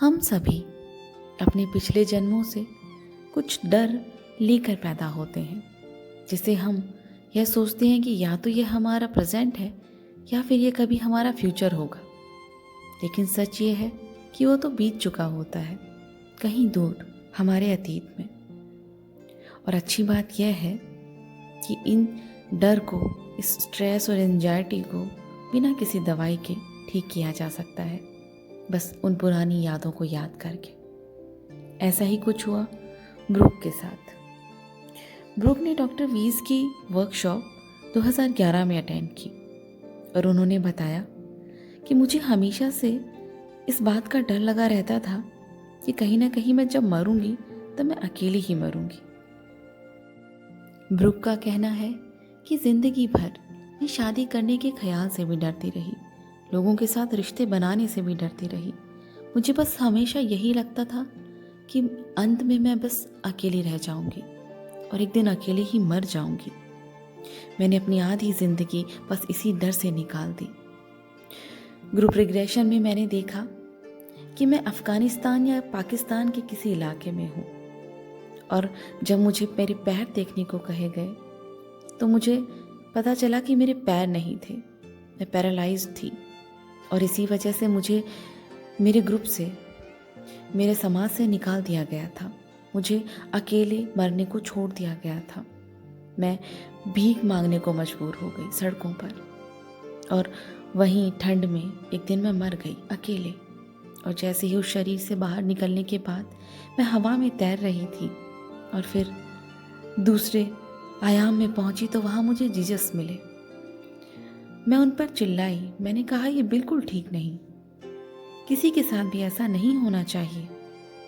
हम सभी अपने पिछले जन्मों से कुछ डर लेकर पैदा होते हैं, जिसे हम यह सोचते हैं कि या तो ये हमारा प्रेजेंट है या फिर ये कभी हमारा फ्यूचर होगा। लेकिन सच ये है कि वो तो बीत चुका होता है कहीं दूर हमारे अतीत में। और अच्छी बात यह है कि इन डर को, इस स्ट्रेस और एंजाइटी को बिना किसी दवाई के ठीक किया जा सकता है, बस उन पुरानी यादों को याद करके। ऐसा ही कुछ हुआ ब्रूक के साथ। ब्रूक ने डॉक्टर वीज की वर्कशॉप 2011 में अटेंड की और उन्होंने बताया कि मुझे हमेशा से इस बात का डर लगा रहता था कि कहीं ना कहीं मैं जब मरूंगी तो मैं अकेली ही मरूंगी। ब्रूक का कहना है कि जिंदगी भर मैं शादी करने के ख्याल से भी डरती रही, लोगों के साथ रिश्ते बनाने से भी डरती रही। मुझे बस हमेशा यही लगता था कि अंत में मैं बस अकेली रह जाऊंगी और एक दिन अकेले ही मर जाऊंगी। मैंने अपनी आधी जिंदगी बस इसी डर से निकाल दी। ग्रुप रिग्रेशन में मैंने देखा कि मैं अफगानिस्तान या पाकिस्तान के किसी इलाके में हूँ, और जब मुझे मेरे पैर देखने को कहे गए तो मुझे पता चला कि मेरे पैर नहीं थे, मैं पैरालाइज्ड थी। और इसी वजह से मुझे मेरे ग्रुप से, मेरे समाज से निकाल दिया गया था। मुझे अकेले मरने को छोड़ दिया गया था। मैं भीख मांगने को मजबूर हो गई सड़कों पर, और वहीं ठंड में एक दिन मैं मर गई अकेले। और जैसे ही उस शरीर से बाहर निकलने के बाद मैं हवा में तैर रही थी और फिर दूसरे आयाम में पहुंची तो वहाँ मुझे जीसस मिले। मैं उन पर चिल्लाई, मैंने कहा ये बिल्कुल ठीक नहीं, किसी के साथ भी ऐसा नहीं होना चाहिए,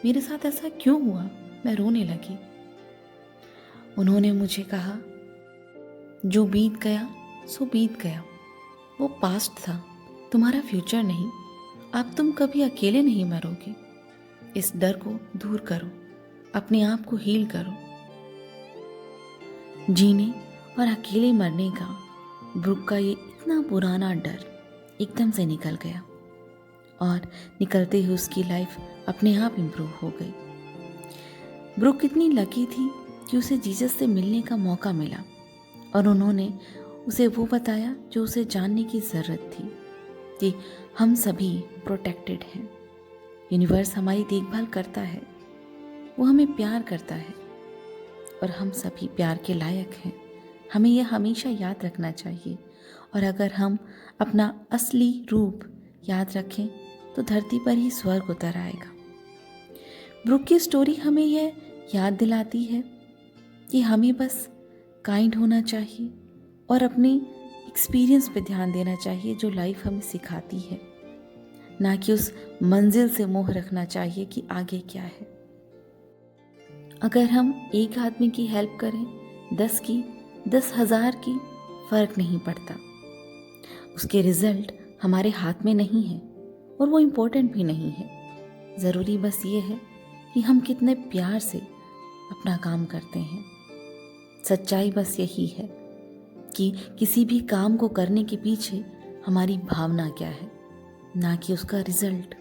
मेरे साथ ऐसा क्यों हुआ। मैं रोने लगी। उन्होंने मुझे कहा, जो बीत गया सो बीत गया, वो पास्ट था, तुम्हारा फ्यूचर नहीं। अब तुम कभी अकेले नहीं मरोगे। इस डर को दूर करो, अपने आप को हील करो। जीने और अकेले मरने का ब्रूक का ये इतना पुराना डर एकदम से निकल गया, और निकलते ही उसकी लाइफ अपने आप इम्प्रूव हो गई। ब्रूक कितनी लकी थी कि उसे जीसस से मिलने का मौका मिला, और उन्होंने उसे वो बताया जो उसे जानने की ज़रूरत थी, कि हम सभी प्रोटेक्टेड हैं। यूनिवर्स हमारी देखभाल करता है, वो हमें प्यार करता है, और हम सभी प्यार के लायक हैं। हमें यह हमेशा याद रखना चाहिए, और अगर हम अपना असली रूप याद रखें तो धरती पर ही स्वर्ग उतर आएगा। ब्रूक की स्टोरी हमें यह याद दिलाती है कि हमें बस काइंड होना चाहिए और अपने एक्सपीरियंस पे ध्यान देना चाहिए जो लाइफ हमें सिखाती है, ना कि उस मंजिल से मोह रखना चाहिए कि आगे क्या है। अगर हम एक आदमी की हेल्प करें, 10 की, 10,000 की, फर्क नहीं पड़ता। उसके रिजल्ट हमारे हाथ में नहीं है और वो इम्पोर्टेंट भी नहीं है। ज़रूरी बस ये है कि हम कितने प्यार से अपना काम करते हैं। सच्चाई बस यही है कि किसी भी काम को करने के पीछे हमारी भावना क्या है, ना कि उसका रिजल्ट।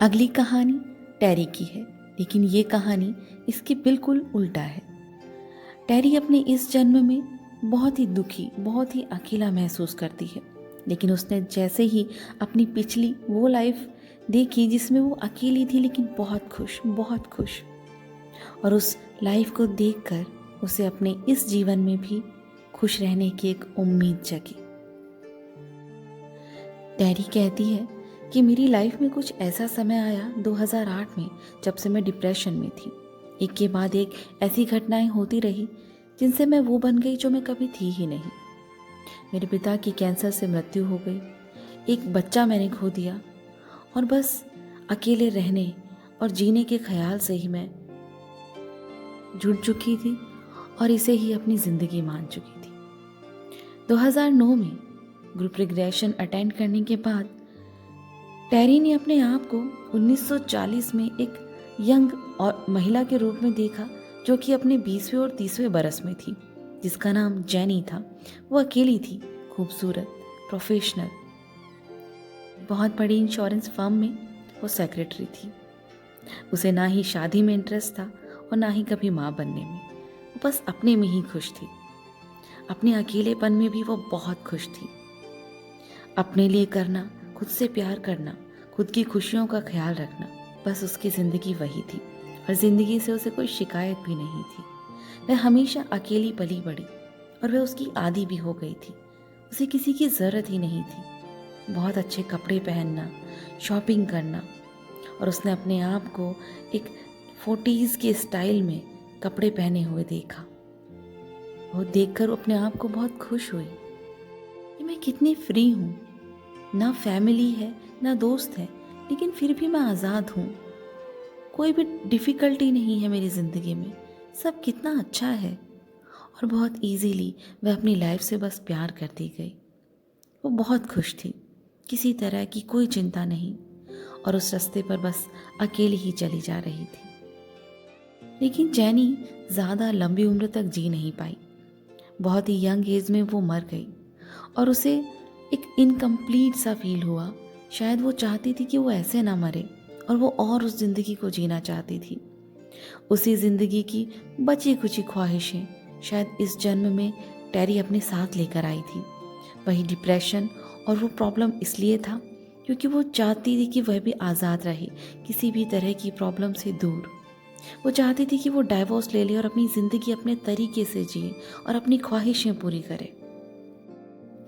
अगली कहानी टेरी की है, लेकिन ये कहानी इसके बिल्कुल उल्टा है। टेरी अपने इस जन्म में बहुत ही दुखी, बहुत ही अकेला महसूस करती है, लेकिन उसने जैसे ही अपनी पिछली वो लाइफ देखी जिसमें वो अकेली थी लेकिन बहुत खुश, बहुत खुश, और उस लाइफ को देखकर उसे अपने इस जीवन में भी खुश रहने की एक उम्मीद जगी। टेरी कहती है कि मेरी लाइफ में कुछ ऐसा समय आया 2008 में, जब से मैं डिप्रेशन में थी। एक के बाद एक ऐसी घटनाएं होती रही जिनसे मैं वो बन गई जो मैं कभी थी ही नहीं। मेरे पिता की कैंसर से मृत्यु हो गई, एक बच्चा मैंने खो दिया, और बस अकेले रहने और जीने के ख्याल से ही मैं जुड़ चुकी थी और इसे ही अपनी ज़िंदगी मान चुकी थी। 2009 में ग्रुप रिग्रेशन अटेंड करने के बाद टेरी ने अपने आप को 1940 में एक यंग और महिला के रूप में देखा, जो कि अपने 20वें और 30वें बरस में थी, जिसका नाम जेनी था। वो अकेली थी, खूबसूरत, प्रोफेशनल, बहुत बड़ी इंश्योरेंस फर्म में वो सेक्रेटरी थी। उसे ना ही शादी में इंटरेस्ट था और ना ही कभी माँ बनने में। वो बस अपने में ही खुश थी। अपने अकेलेपन में भी वो बहुत खुश थी। अपने लिए करना, खुद से प्यार करना, खुद की खुशियों का ख्याल रखना, बस उसकी ज़िंदगी वही थी। और ज़िंदगी से उसे कोई शिकायत भी नहीं थी। वह हमेशा अकेली पली बड़ी और वह उसकी आदी भी हो गई थी। उसे किसी की ज़रूरत ही नहीं थी। बहुत अच्छे कपड़े पहनना, शॉपिंग करना, और उसने अपने आप को एक 40s के स्टाइल में कपड़े पहने हुए देखा। वो देखकर अपने आप को बहुत खुश हुई कि मैं कितनी फ्री हूँ। ना फैमिली है, ना दोस्त है, लेकिन फिर भी मैं आज़ाद हूँ। कोई भी डिफ़िकल्टी नहीं है मेरी ज़िंदगी में। सब कितना अच्छा है। और बहुत इजीली वह अपनी लाइफ से बस प्यार करती गई। वो बहुत खुश थी, किसी तरह की कोई चिंता नहीं, और उस रास्ते पर बस अकेली ही चली जा रही थी। लेकिन जैनी ज़्यादा लंबी उम्र तक जी नहीं पाई। बहुत ही यंग एज में वो मर गई और उसे एक इनकम्प्लीट सा फील हुआ। शायद वो चाहती थी कि वो ऐसे ना मरे, और वो और उस ज़िंदगी को जीना चाहती थी। उसी ज़िंदगी की बची कुची ख्वाहिशें शायद इस जन्म में टेरी अपने साथ लेकर आई थी। वही डिप्रेशन और वो प्रॉब्लम इसलिए था क्योंकि वो चाहती थी कि वह भी आज़ाद रहे, किसी भी तरह की प्रॉब्लम से दूर। वो चाहती थी कि वो डाइवोर्स ले ले और अपनी ज़िंदगी अपने तरीके से जिए और अपनी ख्वाहिशें पूरी करे।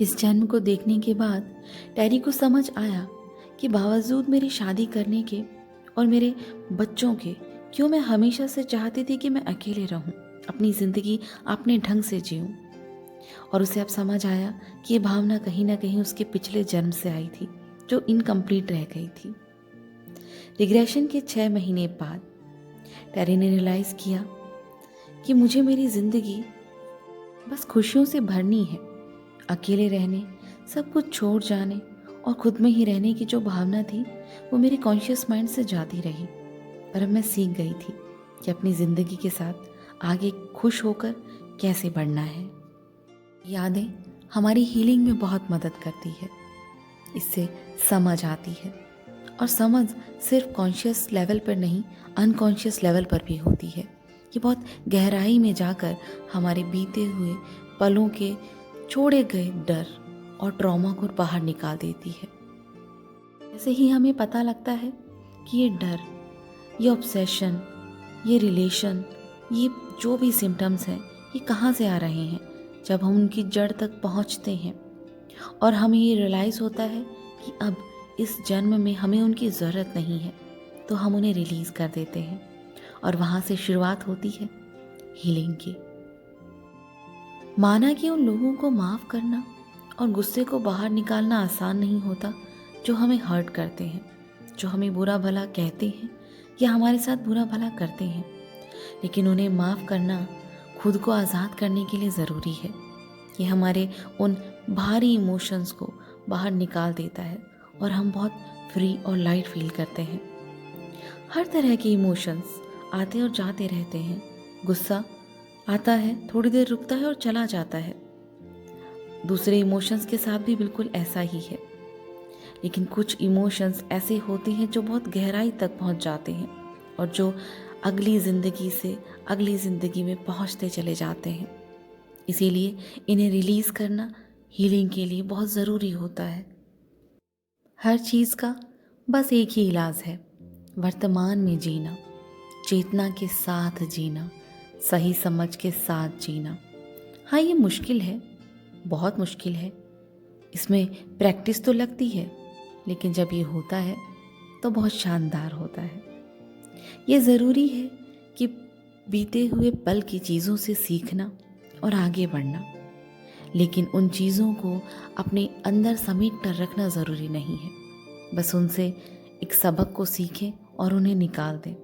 इस जन्म को देखने के बाद टेरी को समझ आया कि बावजूद मेरी शादी करने के और मेरे बच्चों के, क्यों मैं हमेशा से चाहती थी कि मैं अकेले रहूं, अपनी ज़िंदगी अपने ढंग से जीऊं। और उसे अब समझ आया कि ये भावना कहीं ना कहीं उसके पिछले जन्म से आई थी, जो इनकम्प्लीट रह गई थी। रिग्रेशन के 6 महीने बाद टेरी ने रियलाइज़ किया कि मुझे मेरी ज़िंदगी बस खुशियों से भरनी है। अकेले रहने, सब कुछ छोड़ जाने और खुद में ही रहने की जो भावना थी, वो मेरे कॉन्शियस माइंड से जाती रही। पर अब मैं सीख गई थी कि अपनी ज़िंदगी के साथ आगे खुश होकर कैसे बढ़ना है। यादें हमारी हीलिंग में बहुत मदद करती है। इससे समझ आती है, और समझ सिर्फ कॉन्शियस लेवल पर नहीं, अनकॉन्शियस लेवल पर भी होती है। ये बहुत गहराई में जाकर हमारे बीते हुए पलों के छोड़े गए डर और ट्रॉमा को बाहर निकाल देती है। जैसे ही हमें पता लगता है कि ये डर, ये ऑब्सेशन, ये रिलेशन, ये जो भी सिम्टम्स हैं, ये कहाँ से आ रहे हैं, जब हम उनकी जड़ तक पहुँचते हैं और हमें ये रियलाइज़ होता है कि अब इस जन्म में हमें उनकी ज़रूरत नहीं है, तो हम उन्हें रिलीज़ कर देते हैं। और वहाँ से शुरुआत होती है हीलिंग की। माना कि उन लोगों को माफ़ करना और गुस्से को बाहर निकालना आसान नहीं होता जो हमें हर्ट करते हैं, जो हमें बुरा भला कहते हैं या हमारे साथ बुरा भला करते हैं। लेकिन उन्हें माफ़ करना खुद को आज़ाद करने के लिए ज़रूरी है। ये हमारे उन भारी इमोशंस को बाहर निकाल देता है और हम बहुत फ्री और लाइट फील करते हैं। हर तरह के इमोशंस आते और जाते रहते हैं। गुस्सा आता है, थोड़ी देर रुकता है और चला जाता है। दूसरे इमोशंस के साथ भी बिल्कुल ऐसा ही है। लेकिन कुछ इमोशंस ऐसे होते हैं जो बहुत गहराई तक पहुंच जाते हैं और जो अगली ज़िंदगी से अगली ज़िंदगी में पहुंचते चले जाते हैं। इसीलिए इन्हें रिलीज़ करना हीलिंग के लिए बहुत ज़रूरी होता है। हर चीज़ का बस एक ही इलाज है, वर्तमान में जीना, चेतना के साथ जीना, सही समझ के साथ जीना। हाँ, ये मुश्किल है, बहुत मुश्किल है। इसमें प्रैक्टिस तो लगती है, लेकिन जब ये होता है तो बहुत शानदार होता है। ये ज़रूरी है कि बीते हुए पल की चीज़ों से सीखना और आगे बढ़ना, लेकिन उन चीज़ों को अपने अंदर समेट कर रखना ज़रूरी नहीं है। बस उनसे एक सबक को सीखें और उन्हें निकाल दें।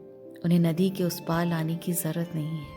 उन्हें नदी के उस पार लाने की ज़रूरत नहीं है।